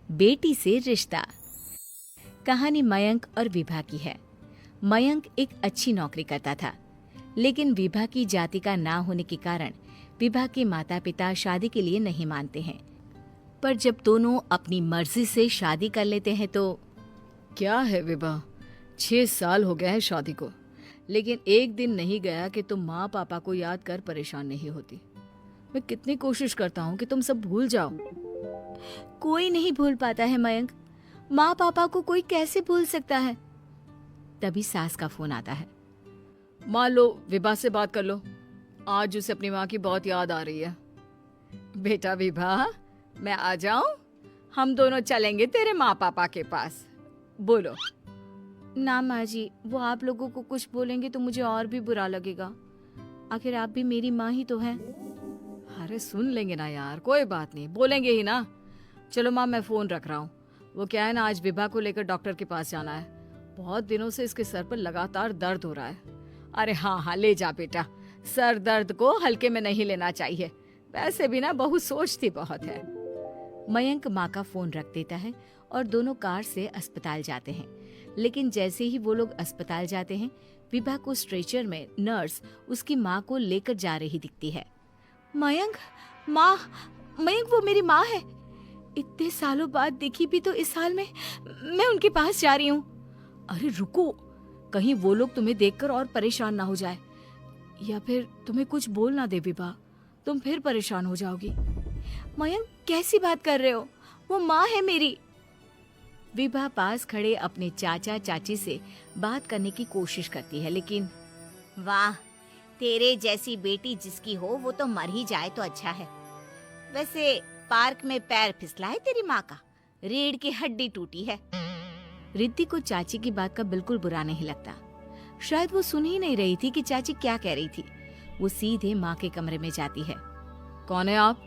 बेटी से रिश्ता। कहानी मयंक और विभा की है। मयंक एक अच्छी नौकरी करता था, लेकिन विभा की जाति का ना होने के कारण विभा के माता पिता शादी के लिए नहीं मानते हैं। पर जब दोनों अपनी मर्जी से शादी कर लेते हैं तो क्या है विभा, 6 साल हो गए हैं शादी को, लेकिन एक दिन नहीं गया कि तुम माँ पापा को याद कर परेशान नहीं होती। मैं कितनी कोशिश करता हूँ कि तुम सब भूल जाओ। कोई नहीं भूल पाता है मयंक। माँ पापा को कोई कैसे भूल सकता है। तभी सास का फोन आता है। मान लो विभा से बात कर लो, आज उसे अपनी माँ की बहुत याद आ रही है। बेटा विभा, मैं आ जाऊं? हम दोनों चलेंगे तेरे माँ पापा के पास। बोलो। ना माँ जी, वो आप लोगों को कुछ बोलेंगे तो मुझे और भी बुरा लगेगा। आखिर आप भी मेरी माँ ही तो हैं। अरे सुन लेंगे ना यार, कोई बात नहीं, बोलेंगे ही ना। चलो माँ, मैं फोन रख रहा हूँ। वो क्या है ना, आज विभा को लेकर डॉक्टर के पास जाना है। बहुत दिनों से इसके सर पर लगातार दर्द हो रहा है। अरे हाँ हाँ, ले जा बेटा, सर दर्द को हल्के में नहीं लेना चाहिए। वैसे भी ना बहू सोचती बहुत है। मयंक माँ का फोन रख देता है और दोनों कार से अस्पताल जाते हैं। लेकिन जैसे ही वो लोग अस्पताल जाते हैं, विभा को स्ट्रेचर में नर्स उसकी माँ को लेकर जा रही दिखती है। मयंक, माँ, मयंक वो मेरी माँ है। इतने सालों बाद दिखी भी तो इस हाल में मैं उनके पास जा रही हूँ। अरे रुको, कहीं वो लोग तुम्हें देखकर और परेशान ना हो जाए, या फिर तुम्हें कुछ बोल ना दे विभा, तुम फिर परेशान हो जाओगी। मयंक, कैसी बात कर रहे हो? वो माँ है मेरी। विभा पास खड़े अपने चाचा चाची से बात करने की कोशिश करती है, लेकिन वाह, तेरे जैसी बेटी जिसकी हो वो तो मर ही जाए तो अच्छा है। वैसे पार्क में पैर फिसला है तेरी माँ का, रीढ़ की हड्डी टूटी है। रिद्धि को चाची की बात का बिल्कुल बुरा नहीं लगता। शायद वो सुन ही नहीं रही थी कि चाची क्या कह रही थी। वो सीधे माँ के कमरे में जाती है। कौन है आप?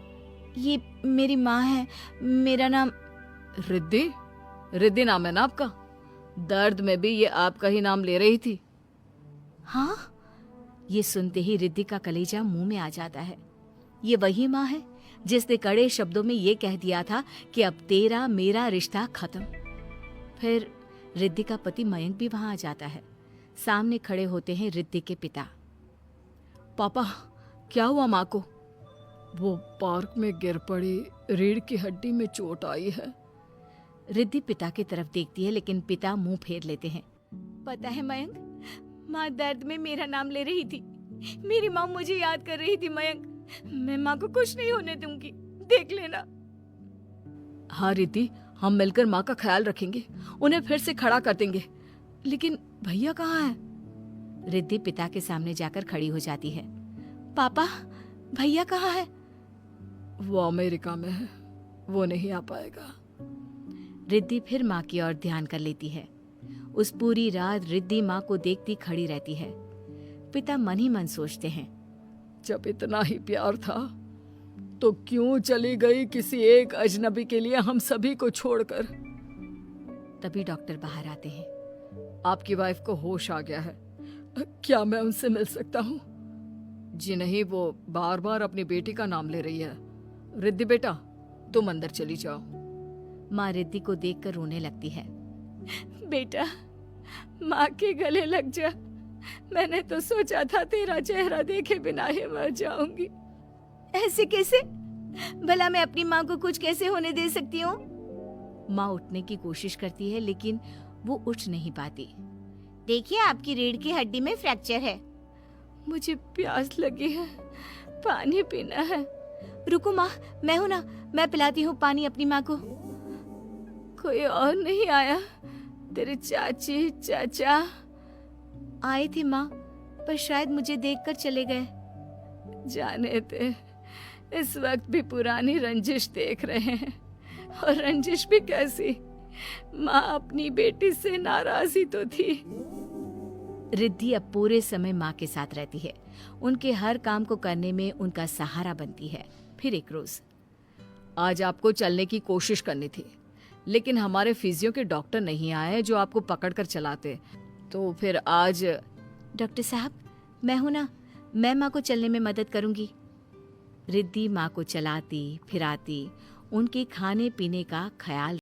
ये मेरी माँ है, मेरा नाम रिद्धि। रिद्धि नाम है ना आपका? दर्द में भी ये आपका ही नाम ले रही थी। हाँ, ये सुनते ही रिद्धि का कलेजा मुंह में आ जाता है। ये वही माँ है जिसने कड़े शब्दों में ये कह दिया था कि अब तेरा मेरा रिश्ता खत्म। फिर रिद्धि का पति मयंक भी वहां आ जाता है। सामने खड़े होते हैं रिद्धि के पिता। पापा, क्या हुआ माँ को? वो पार्क में गिर पड़ी, रीढ़ की हड्डी में चोट आई है। रिद्धि पिता की तरफ देखती है, लेकिन पिता मुंह फेर लेते हैं। पता है मयंक, माँ दर्द में मेरा नाम ले रही थी। मेरी माँ मुझे याद कर रही थी मयंक। मैं माँ को कुछ नहीं होने दूंगी, देख लेना। हाँ रिद्धि, हम मिलकर माँ का ख्याल रखेंगे, उन्हें फिर से खड़ा कर देंगे। लेकिन भैया कहाँ है? रिद्धि पिता के सामने जाकर खड़ी हो जाती है। पापा, भैया कहाँ है? वो अमेरिका में है, वो नहीं आ पाएगा। रिद्धि फिर माँ की ओर ध्यान कर लेती है। उस पूरी रात रिद्धि माँ को देखती खड़ी रहती है। पिता मन ही मन सोचते हैं, जब इतना ही प्यार था तो क्यों चली गई किसी एक अजनबी के लिए हम सभी को छोड़कर। तभी डॉक्टर बाहर आते हैं। आपकी वाइफ को होश आ गया है, क्या मैं उनसे मिल सकता हूँ? जी नहीं, वो बार बार अपनी बेटी का नाम ले रही है। रिद्धि बेटा, तुम अंदर चली जाओ। माँ रिद्धि को देखकर रोने लगती है। बेटा, माँ के गले लग जा। मैंने तो सोचा था तेरा चेहरा देखे बिना ही मर जाऊंगी। ऐसे कैसे? भला मैं अपनी माँ को कुछ कैसे होने दे सकती हूँ? माँ उठने की कोशिश करती है, लेकिन वो उठ नहीं पाती। देखिए, आपकी रीढ़ की हड्डी में फ्रैक्चर है। मुझे प्यास लगी है, पानी पीना है। रुको माँ, मैं हूँ ना, मैं पिलाती हूँ पानी अपनी माँ को। कोई और नहीं आया? तेरे चाची चाचा आए थे माँ, पर शायद मुझे देखकर चले गए। जाने दे, इस वक्त भी पुरानी रंजिश देख रहे हैं। और रंजिश भी कैसी? माँ अपनी बेटी से नाराज ही तो थी। रिद्धि अब पूरे समय माँ के साथ रहती है। उनके हर काम को करने में उनका सहारा बनती है। फिर एक रोज, आज आपको चलने की कोशिश करनी थी, लेकिन हमारे फिजियो के डॉक्टर नहीं आए जो आपको पकड़कर चलाते, तो फिर आज। डॉक्टर साहब, मैं हूं ना, मैं माँ को चलने में मदद करूंगी। रिद्धि माँ को चलाती फिराती, उनके खाने पीने का ख्याल